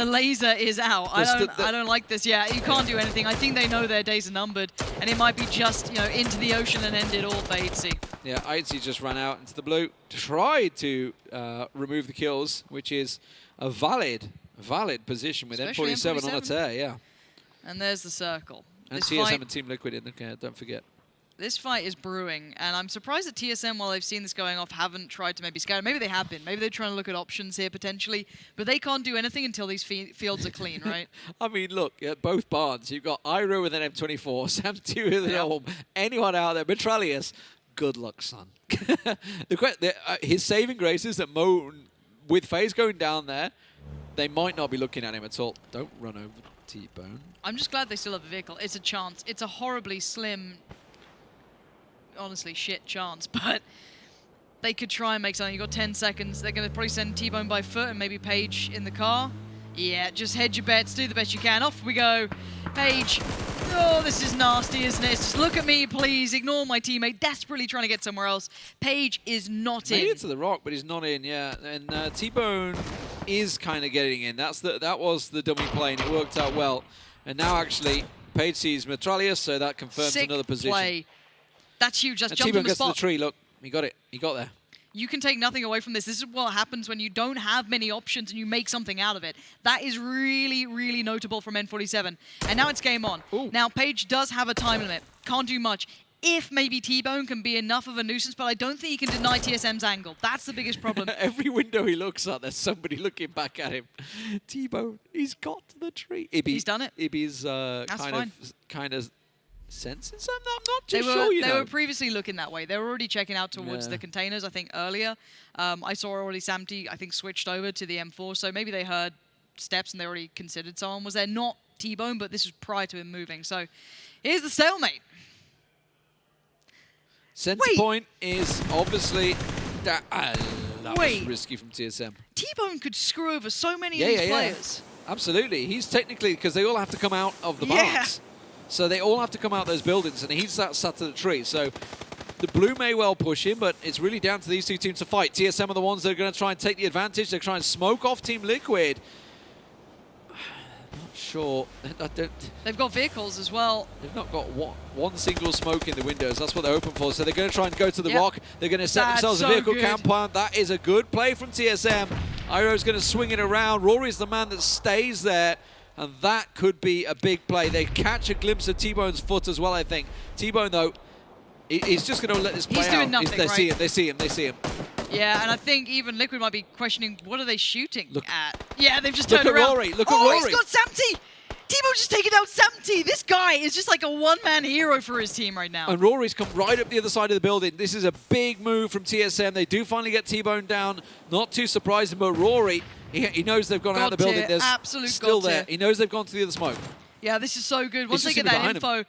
laser is out. I don't like this. Yeah, you can't do anything. I think they know their days are numbered, and it might be just, you know, into the ocean and end it all for Aitzy. Yeah, Aitzy just ran out into the blue, tried to remove the kills, which is a valid position with M47 on a tear, yeah. And there's the circle. And this TSM and Team Liquid in the care, don't forget. This fight is brewing, and I'm surprised that TSM, while they've seen this going off, haven't tried to maybe scout. Maybe they have been. Maybe they're trying to look at options here, potentially. But they can't do anything until these fields are clean, right? I mean, look, at both barns, you've got Iroh with an M24, Samty with an Orm. Anyone out there, Mitraleius, good luck, son. His saving grace is that with FaZe going down there, they might not be looking at him at all. Don't run over T-Bone. I'm just glad they still have a vehicle. It's a chance. It's a horribly slim, honestly, shit chance, but they could try and make something. You've got 10 seconds. They're going to probably send T-Bone by foot and maybe Page in the car. Yeah, just hedge your bets. Do the best you can. Off we go. Page. Oh, this is nasty, isn't it? Just look at me, please. Ignore my teammate. Desperately trying to get somewhere else. Page is not in. Made it to the rock, but he's not in, yeah. And T-Bone is kind of getting in. That was the dummy play, and it worked out well. And now, actually, Page sees Mitraleius, so that confirms another position. Play. That's huge. Just jumped on the spot. T-Bone gets to the tree. Look, he got it. He got there. You can take nothing away from this. This is what happens when you don't have many options and you make something out of it. That is really, really notable from N47. And now it's game on. Ooh. Now, Page does have a time limit. Can't do much. If maybe T-Bone can be enough of a nuisance, but I don't think he can deny TSM's angle. That's the biggest problem. Every window he looks at, there's somebody looking back at him. T-Bone, he's got to the tree. He's done it. Ibby's kind of sensing something. I'm not too sure, you know. They were previously looking that way. They were already checking out towards the containers, I think, earlier. I saw already Samty, I think, switched over to the M4, so maybe they heard steps and they already considered someone was there. Not T-Bone, but this was prior to him moving. So here's the stalemate. Center point is obviously... that was risky from TSM. T-Bone could screw over so many of these players. Yeah. Absolutely. He's technically, because they all have to come out of the box. So they all have to come out those buildings, and he's sat to the tree. So the blue may well push him, but it's really down to these two teams to fight. TSM are the ones that are going to try and take the advantage. They're trying to smoke off Team Liquid. Not sure. They've got vehicles as well. They've not got one single smoke in the windows. That's what they're hoping for. So they're going to try and go to the rock. They're going to set themselves a vehicle compound. That is a good play from TSM. Iroh's going to swing it around. Rory's the man that stays there. And that could be a big play. They catch a glimpse of T-Bone's foot as well, I think. T-Bone, though, he's just going to let this play out. He's doing nothing, They see him. Yeah, and I think even Liquid might be questioning, what are they shooting at? Yeah, they've just turned around. Look at Rory. He's got Samty! T-Bone's just taking out Samty! This guy is just like a one-man hero for his team right now. And Rory's come right up the other side of the building. This is a big move from TSM. They do finally get T-Bone down. Not too surprising, but Rory... He knows they've gone out of the building. There's still there. He knows they've gone to the other smoke. Yeah, this is so good. Once they get that info,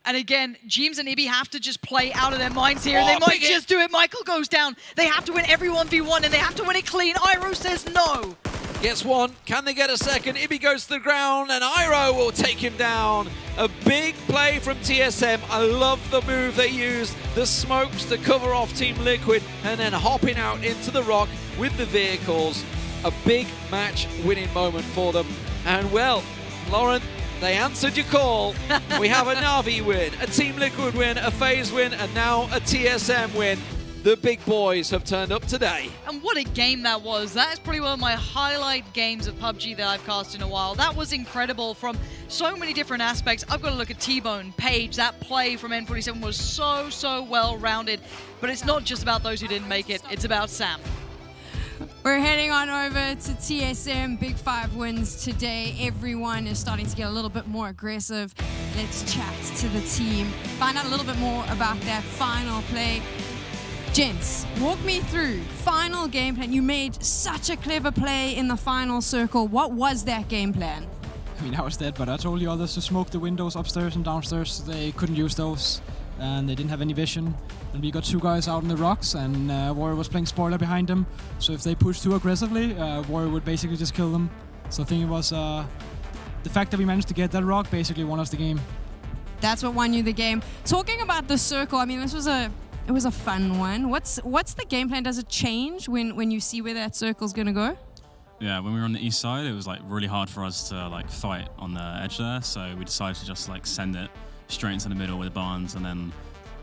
and again, Jeems and Ibby have to just play out of their minds here. They might just do it. Michael goes down. They have to win every 1v1, and they have to win it clean. Iroh says no. Gets one. Can they get a second? Ibby goes to the ground, and Iroh will take him down. A big play from TSM. I love the move they used. The smokes to cover off Team Liquid, and then hopping out into the rock with the vehicles. A big match winning moment for them. And well, Lauren, they answered your call. We have a Na'Vi win, a Team Liquid win, a FaZe win, and now a TSM win. The big boys have turned up today. And what a game that was. That is probably one of my highlight games of PUBG that I've cast in a while. That was incredible from so many different aspects. I've got to look at T-Bone, Paige. That play from N47 was so well-rounded. But it's not just about those who didn't make it. It's about Sam. We're heading on over to TSM. Big 5 wins today. Everyone is starting to get a little bit more aggressive. Let's chat to the team. Find out a little bit more about that final play. Gents, walk me through final game plan. You made such a clever play in the final circle. What was that game plan? I mean, I was dead, but I told the others to smoke the windows upstairs and downstairs. They couldn't use those, and they didn't have any vision. And we got 2 guys out in the rocks, and Warrior was playing spoiler behind them. So if they pushed too aggressively, Warrior would basically just kill them. So I think it was the fact that we managed to get that rock basically won us the game. That's what won you the game. Talking about the circle, I mean, this was it was a fun one. What's the game plan? Does it change when you see where that circle's gonna go? Yeah, when we were on the east side, it was like really hard for us to like fight on the edge there. So we decided to just like send it straight into the middle with the barns, and then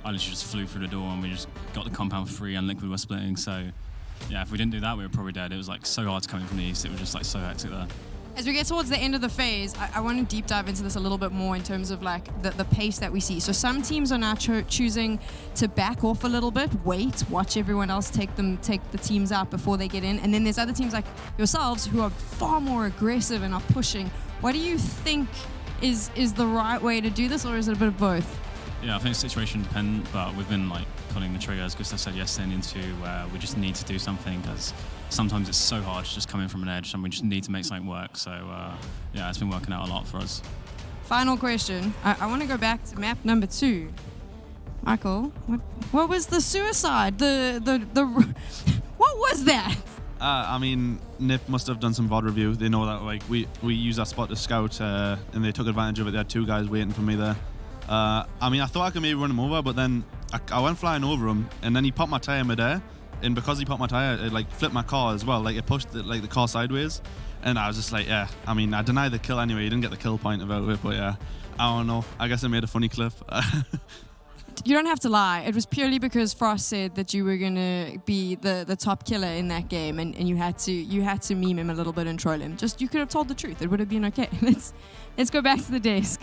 I literally just flew through the door and we just got the compound free and Liquid were splitting. So yeah, if we didn't do that, we were probably dead. It was like so hard to come in from the east. It was just like so hectic there. As we get towards the end of the phase, I want to deep dive into this a little bit more in terms of like the pace that we see. So some teams are now choosing to back off a little bit, wait, watch everyone else take the teams out before they get in. And then there's other teams like yourselves who are far more aggressive and are pushing. What do you think is the right way to do this, or is it a bit of both? Yeah, I think situation dependent, but we've been like pulling the trigger, as Gustav said yesterday, into where we just need to do something, because sometimes it's so hard to just come in from an edge and we just need to make something work. So yeah, it's been working out a lot for us. Final question. I want to go back to map number 2. Michael, what was the suicide? What was that? I mean, Nip must have done some VOD review. They know that like we use that spot to scout, and they took advantage of it. They had 2 guys waiting for me there. I mean, I thought I could maybe run him over, but then I went flying over him, and then he popped my tire midair. And because he popped my tire, it like flipped my car as well. Like it pushed the car sideways, and I was just like, yeah. I mean, I denied the kill anyway. You didn't get the kill point about it, but yeah, I don't know. I guess I made a funny clip. You don't have to lie. It was purely because Frost said that you were gonna be the top killer in that game, and you had to meme him a little bit and troll him. Just you could have told the truth. It would have been okay. Let's go back to the desk.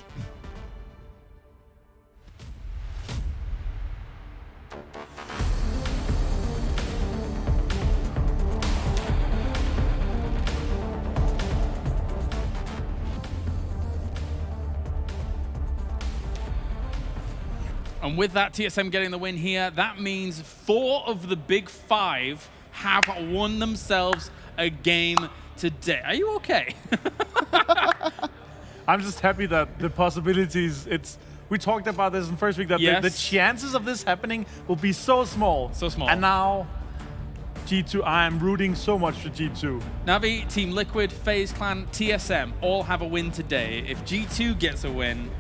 And with that, TSM getting the win here, that means 4 of the big 5 have won themselves a game today. Are you okay? I'm just happy that the possibilities, we talked about this in first week, that yes, the chances of this happening will be so small. So small. And now, G2, I am rooting so much for G2. Na'Vi, Team Liquid, FaZe Clan, TSM all have a win today. If G2 gets a win,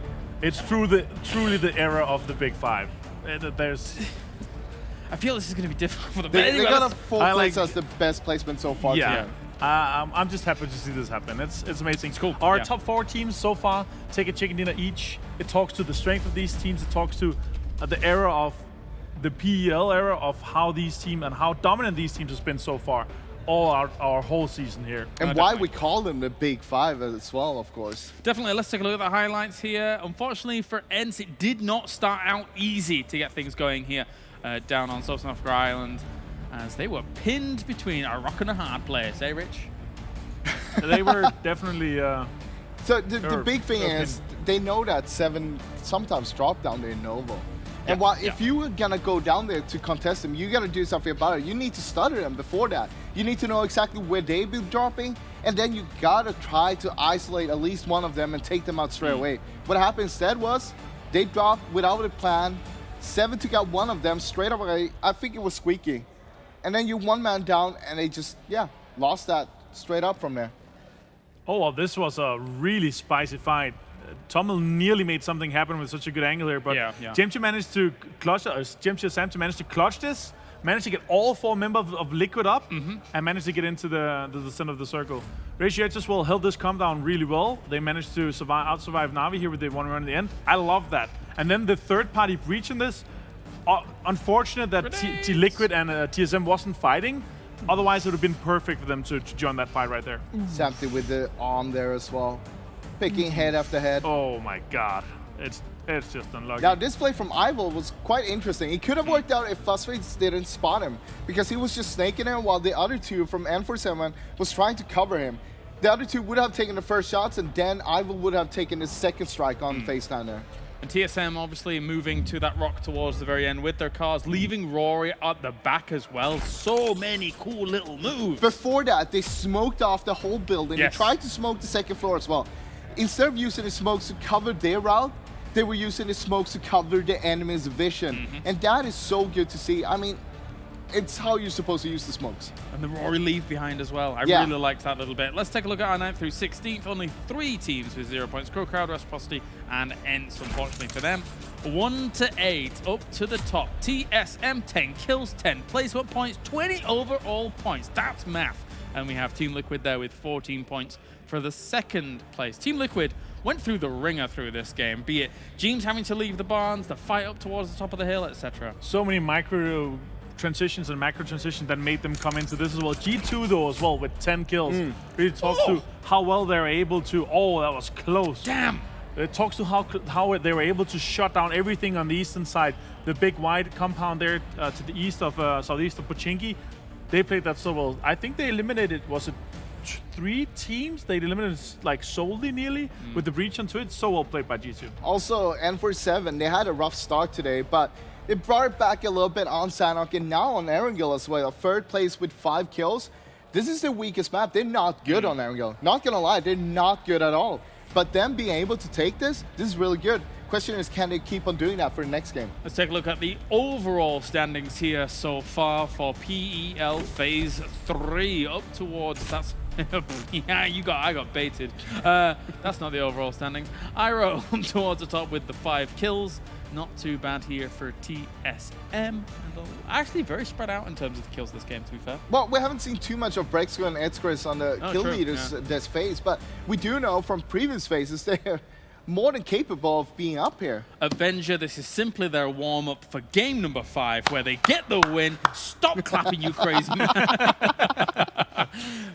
it's truly the era of the big 5. There's. I feel this is going to be difficult for them. They got a 4 place as the best placement so far. Yeah. I'm just happy to see this happen. It's amazing. It's cool. Our top 4 teams so far take a chicken dinner each. It talks to the strength of these teams. It talks to the era of the PEL era of how these teams and how dominant these teams have been so far. All our whole season here. And why we call them the Big 5 as well, of course. Definitely, let's take a look at the highlights here. Unfortunately for ENCE, it did not start out easy to get things going here down on South Africa Island, as they were pinned between a rock and a hard place, eh, Rich? They were definitely... so the big thing is, they know that 7 sometimes drop down there in Novo. And if you were gonna go down there to contest them, you gotta do something about it. You need to study them before that. You need to know exactly where they be dropping, and then you gotta try to isolate at least one of them and take them out straight away. What happened instead was, they dropped without a plan. 7 took out one of them straight away. I think it was SKUIJKE. And then you 1 man down, and they just, lost that straight up from there. Oh, well, this was a really spicy fight. TomiL nearly made something happen with such a good angle here, but Jimchi managed to clutch, Jimchi Sam managed to clutch this, managed to get all 4 members of Liquid up, and managed to get into the center of the circle. Ratio as well held this calm down really well. They managed to out-survive Na'Vi here with the 1 run in the end. I love that. And then the third party breach in this, unfortunate that Liquid and TSM wasn't fighting. Otherwise, it would have been perfect for them to join that fight right there. Samty with the arm there as well. Picking head after head. Oh my god. It's just unlucky. Now, this play from Ival was quite interesting. It could have worked out if Fuzzface didn't spot him, because he was just snaking him while the other 2 from N47 was trying to cover him. The other 2 would have taken the first shots, and then Ival would have taken his second strike on FaZe Clan there. And TSM obviously moving to that rock towards the very end with their cars, leaving Rory at the back as well. So many cool little moves. Before that, they smoked off the whole building. They tried to smoke the second floor as well. Instead of using the smokes to cover their route, they were using the smokes to cover the enemy's vision. And that is so good to see. I mean, it's how you're supposed to use the smokes. And the Rory leave behind as well. I really liked that little bit. Let's take a look at our 9th through 16th. Only 3 teams with 0 points. CrowCrowd, Reciprocity, and ENCE, unfortunately for them. 1 to 8, up to the top. TSM, 10 kills, 10 placement points, 20 overall points. That's math. And we have Team Liquid there with 14 points for the 2nd place. Team Liquid went through the ringer through this game, be it James having to leave the barns, the fight up towards the top of the hill, etc. So many micro transitions and macro transitions that made them come into this as well. G2 though as well with 10 kills. Really talks to how well they're able to, oh, that was close. Damn. It talks to how they were able to shut down everything on the eastern side. The big wide compound there to the east of, southeast of Pochinki. They played that so well. I think they eliminated, was it 3 teams? They eliminated like solely nearly with the breach onto it. So well played by G2. Also, N47, they had a rough start today, but they brought it back a little bit on Sanok and now on Erangel as well. 3rd place with 5 kills. This is the weakest map. They're not good on Erangel. Not gonna lie, they're not good at all. But them being able to take this is really good. Question is, can they keep on doing that for the next game? Let's take a look at the overall standings here so far for PEL Phase 3. Up towards, that's yeah, I got baited. That's not the overall standings. Iro up towards the top with the 5 kills. Not too bad here for TSM. And actually very spread out in terms of the kills this game, to be fair. Well, we haven't seen too much of Braexco and ETZChrizZ on the kill leaders this phase, but we do know from previous phases they're more than capable of being up here. Avenger, this is simply their warm-up for game number 5, where they get the win. Stop clapping, you crazy man.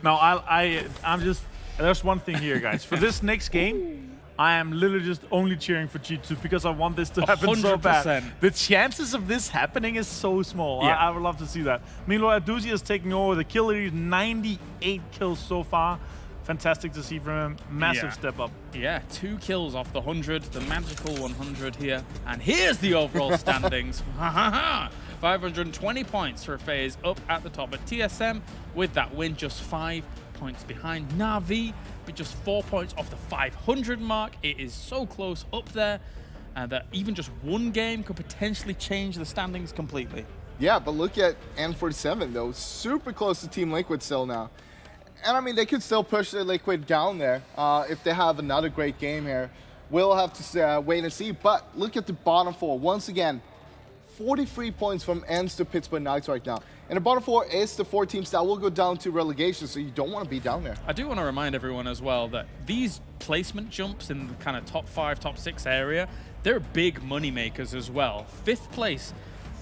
No, I'm just, there's one thing here, guys. For this next game, I am literally just only cheering for G2 because I want this to happen 100%. So bad. The chances of this happening is so small. Yeah. I would love to see that. Meanwhile, Aduzi is taking over the kill lead, 98 kills so far. Fantastic to see from him. Massive step up. Yeah, 2 kills off the 100, the magical 100 here. And here's the overall standings. 520 points for FaZe up at the top. But TSM with that win, just 5 points behind. Na'Vi with just 4 points off the 500 mark. It is so close up there that even just one game could potentially change the standings completely. Yeah, but look at N47 though, super close to Team Liquid still now. And I mean, they could still push the Liquid down there if they have another great game here. We'll have to wait and see, but look at the bottom 4. Once again, 43 points from ENCE to Pittsburgh Knights right now. And the bottom 4 is the 4 teams that will go down to relegation, so you don't want to be down there. I do want to remind everyone as well that these placement jumps in the kind of top 5, top 6 area, they're big money makers as well. 5th place,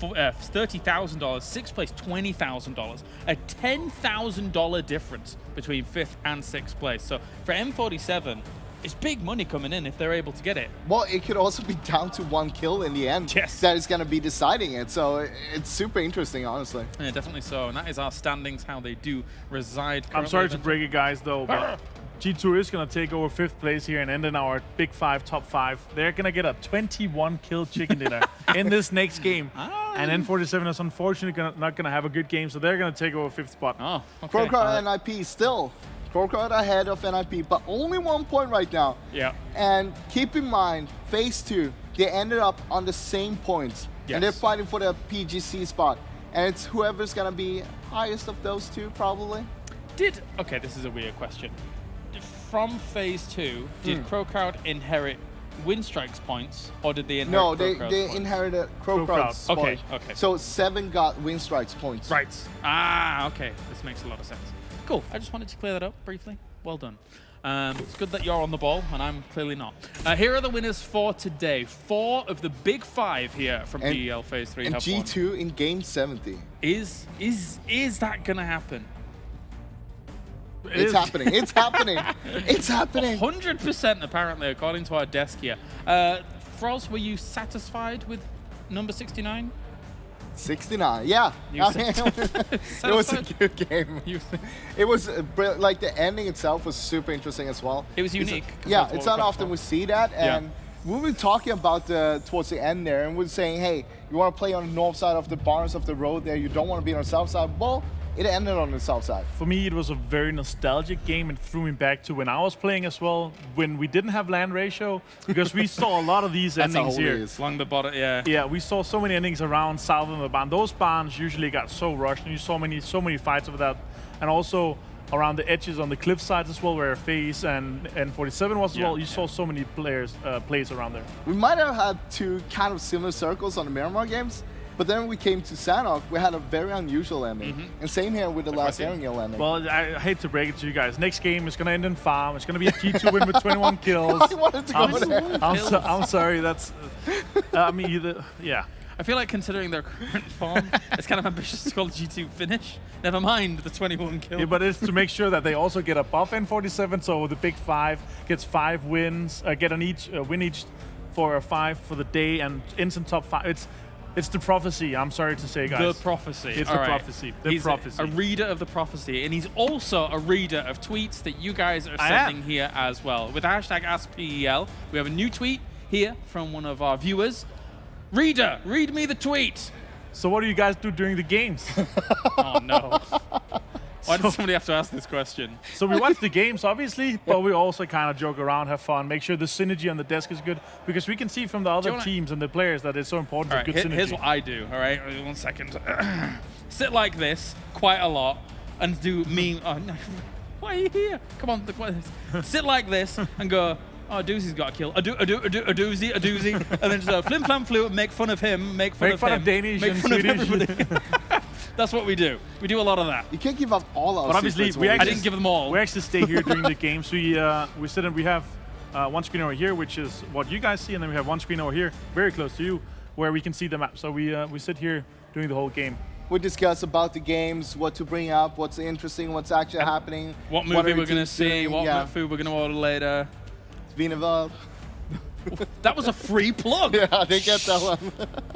$30,000, 6th place, $20,000. A $10,000 difference between 5th and 6th place. So for M47, it's big money coming in if they're able to get it. Well, it could also be down to 1 kill in the end. Yes. That is going to be deciding it. So it's super interesting, honestly. Yeah, definitely so. And that is our standings, how they do reside currently. I'm sorry to break it, guys, though, but G2 is going to take over 5th place here and end in our Big 5, top 5. They're going to get a 21 kill chicken dinner in this next game. And N47 is unfortunately not going to have a good game, so they're going to take over 5th spot. Oh, okay. CrowCrowd and NIP still. CrowCrowd ahead of NIP, but only 1 point right now. Yeah. And keep in mind, Phase 2, they ended up on the same points. Yes. And they're fighting for the PGC spot. And it's whoever's going to be highest of those 2, probably. Okay, this is a weird question. From Phase 2, did CrowCrowd inherit win strikes points, or did they inherit No, they points? inherited CrowCrowd's Okay, points. okay. So 7 got win strikes points. Right. Ah, okay. This makes a lot of sense. Cool. I just wanted to clear that up briefly. Well done. It's good that you're on the ball, and I'm clearly not. Here are the winners for today. 4 of the big 5 here from PEL Phase 3 And have G2 won. in game 70. Is that gonna happen? It's happening. It's happening. It's happening. 100% apparently, according to our desk here. Froz, were you satisfied with number 69? 69. Yeah. It was a good game. It was like the ending itself was super interesting as well. It was unique. Yeah, it's not often we see that, and we were talking about towards the end there, and we were saying, hey, you want to play on the north side of the barns of the road there, you don't want to be on the south side. Well, it ended on the south side. For me, it was a very nostalgic game and threw me back to when I was playing as well, when we didn't have land ratio, because we saw a lot of these endings here. Along the bottom, yeah. Yeah, we saw so many endings around south of the barn. Those barns usually got so rushed, and you saw so many fights over that. And also around the edges on the cliff sides as well, where FaZe and 47 was as well. You saw so many players plays around there. We might have had 2 kind of similar circles on the Miramar games, but then when we came to Sanok, we had a very unusual ending. And same here with the last Erangel ending. Well, I hate to break it to you guys. Next game is going to end in farm. It's going to be a G2 win with 21 kills. I wanted to go there. I'm sorry. That's... I mean, yeah. I feel like considering their current form, it's kind of ambitious to call G2 finish. Never mind the 21 kills. Yeah, but it's to make sure that they also get above N47, so the big 5 gets 5 wins, get an win each for a 5 for the day, and ends in top 5. It's the prophecy, I'm sorry to say, guys. The prophecy. It's the prophecy. He's a reader of the prophecy, and he's also a reader of tweets that you guys are sending here as well. With the hashtag AskPEL, we have a new tweet here from one of our viewers. Reader, read me the tweet. So what do you guys do during the games? Oh, no. Why does somebody have to ask this question? So we watch the games, obviously, but we also kind of joke around, have fun, make sure the synergy on the desk is good, because we can see from the other teams and the players that it's so important to have good synergy. Here's what I do, all right? 1 second. Sit like this quite a lot and do meme. Oh, no. Why are you here? Come on. Sit like this and go, oh, Doozy's got a kill. A doozy. And then just flim flam flu, make fun of him, make fun of Danish make and fun Swedish. of everybody. That's what we do. We do a lot of that. You can't give up all our But obviously, I didn't give them all. We actually stay here during the games. We sit and we have one screen over here, which is what you guys see, and then we have one screen over here, very close to you, where we can see the map. So we sit here during the whole game. We discuss about the games, what to bring up, what's interesting, what's actually happening. What movie we're going to teams see, doing, what food we're going to order later. Vineval. That was a free plug. Yeah, they get that one.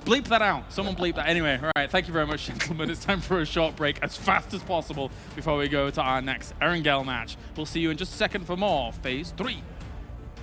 Bleep that out. Someone bleep that. Anyway, all right. Thank you very much, gentlemen. It's time for a short break as fast as possible before we go to our next Erangel match. We'll see you in just a second for more Phase 3.